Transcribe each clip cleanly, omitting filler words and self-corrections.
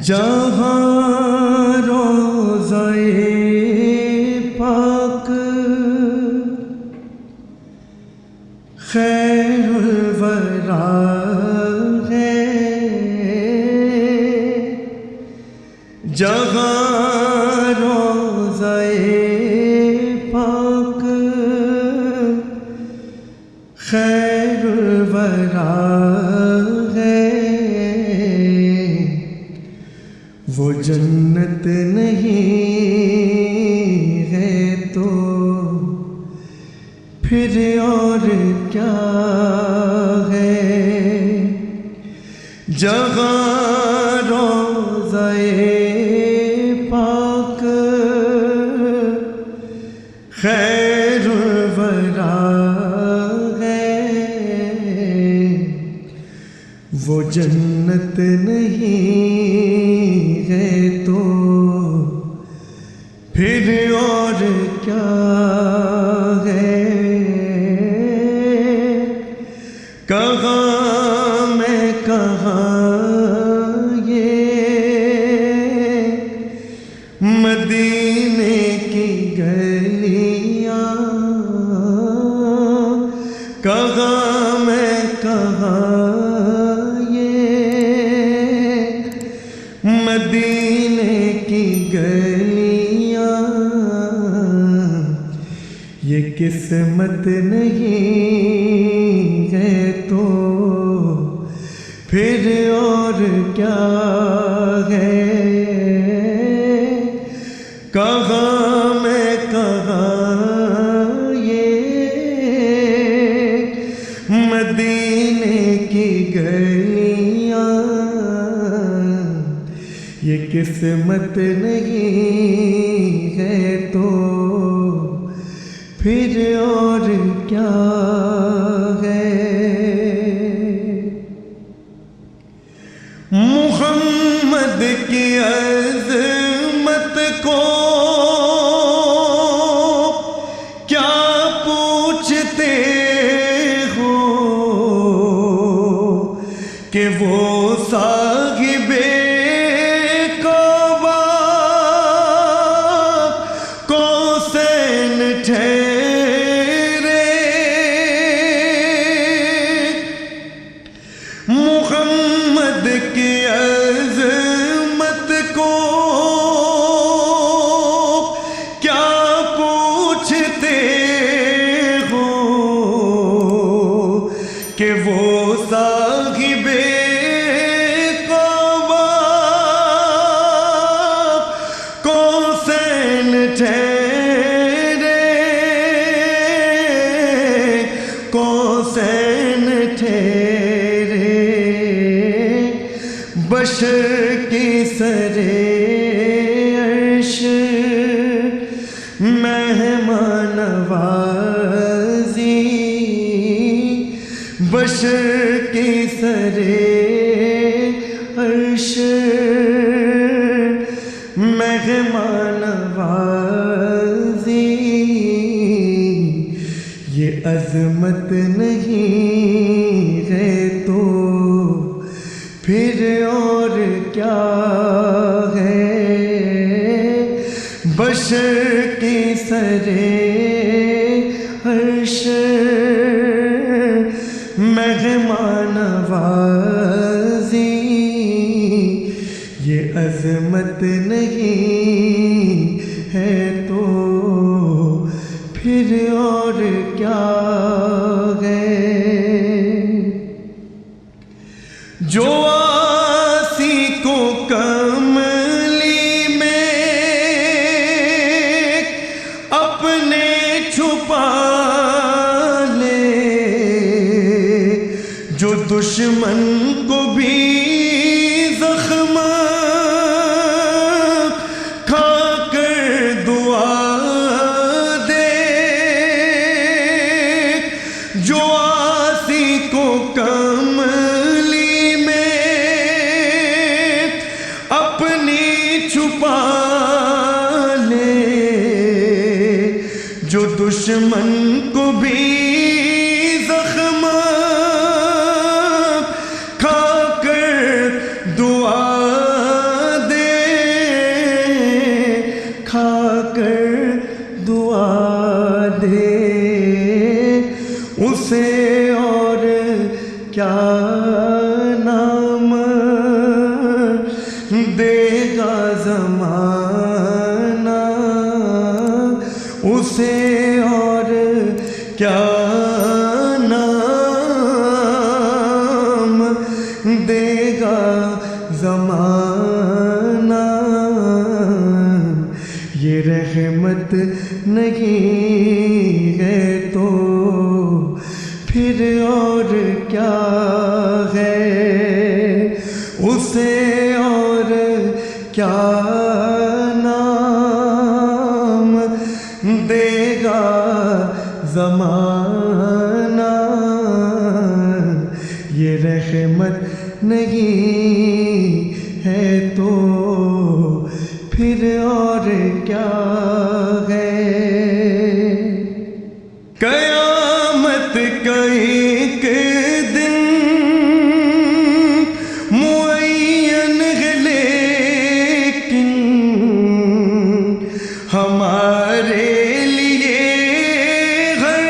جہاں روضہ پاک خیر الورا ہے، جہاں روضہ پاک خیر الورا ہے، وہ جنت نہیں ہے تو پھر اور کیا ہے؟ جہاں روضہ پاک خیر الورا ہے، وہ جنت نہیں ہے تو پھر اور کیا ہے؟ کہاں میں کہاں یہ مدینے کی گلیاں، کہاں میں کہاں مدینے کی گلیاں، یہ قسمت نہیں ہے تو پھر اور کیا ہے؟ کہاں میں کہاں یہ مدینے کی گلیاں، یہ قسمت نہیں ہے تو پھر اور کیا ہے؟ محمد کی عظمت کو کیا پوچھتے ہو کہ وہ صاحب محمد کی عظمت کو کیا پوچھتے ہو کہ وہ صاحب قوسین ٹھہرے، قوسین ٹھہرے، بشر کی سرے عرش مہمان نوازی، بشر کی سرے عرش مہمان نوازی، یہ عظمت نہیں ہے تو پھر اور کیا ہے؟ بشر کی سرے عرش مہمان نوازی، یہ عظمت نہیں ہے تو پھر اور کیا ہے؟ جو آسی کو کملی میں اپنے چھپا لے، جو دشمن کو بھی زخم کھا کر دعا دے، جو آسی کو کملی میں اپنی چھپا لے، جو دشمن کو بھی زخم کھا کر دعا دے گا زمانہ اسے اور کیا نام دے گا زمانہ، یہ رحمت نہیں ہے تو پھر اور کیا ہے، اسے اور کیا نام دے گا زمانہ، یہ رحمت نہیں ہے تو پھر اور کیا ہے۔ قیامت کا ایک دن معین ہے لیکن ہمارے لیے ہر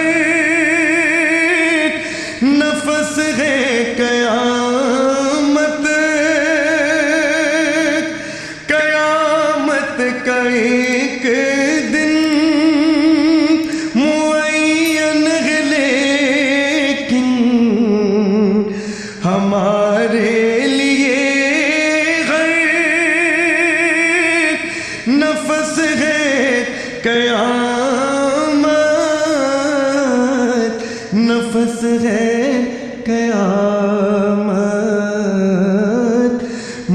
نفس ہے قیامت، قیامت کا ایک دن معین ہے لیکن ہمارے لیے ہر نفس ہے قیامت، نفس ہے قیامت،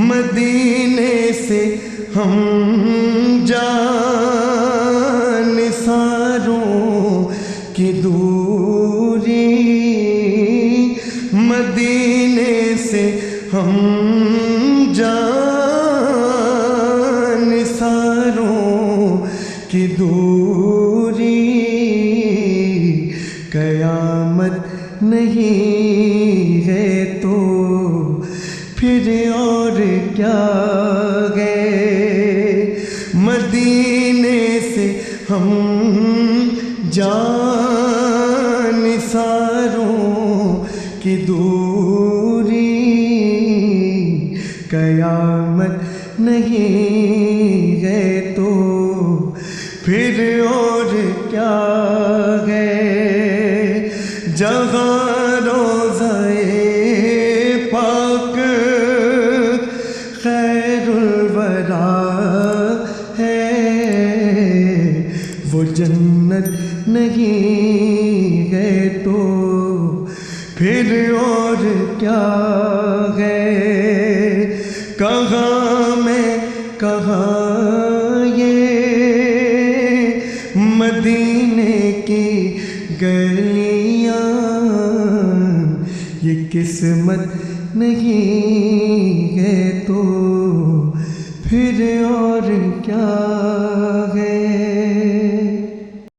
مدینے سے ہم جانثاروں کی دوری، مدینے سے ہم جانثاروں کی دوری، قیامت نہیں ہے تو پھر اور کیا ہے، مدینے سے ہم جانثاروں کی دوری، قیامت نہیں ہے تو پھر اور کیا ہے، جہاں روضہ پاک خیر الورا ہے، وہ جنت نہیں ہے تو پھر اور کیا ہے، کہاں میں کہاں یہ مدینے کی گلیاں، یہ قسمت نہیں ہے تو پھر اور کیا ہے۔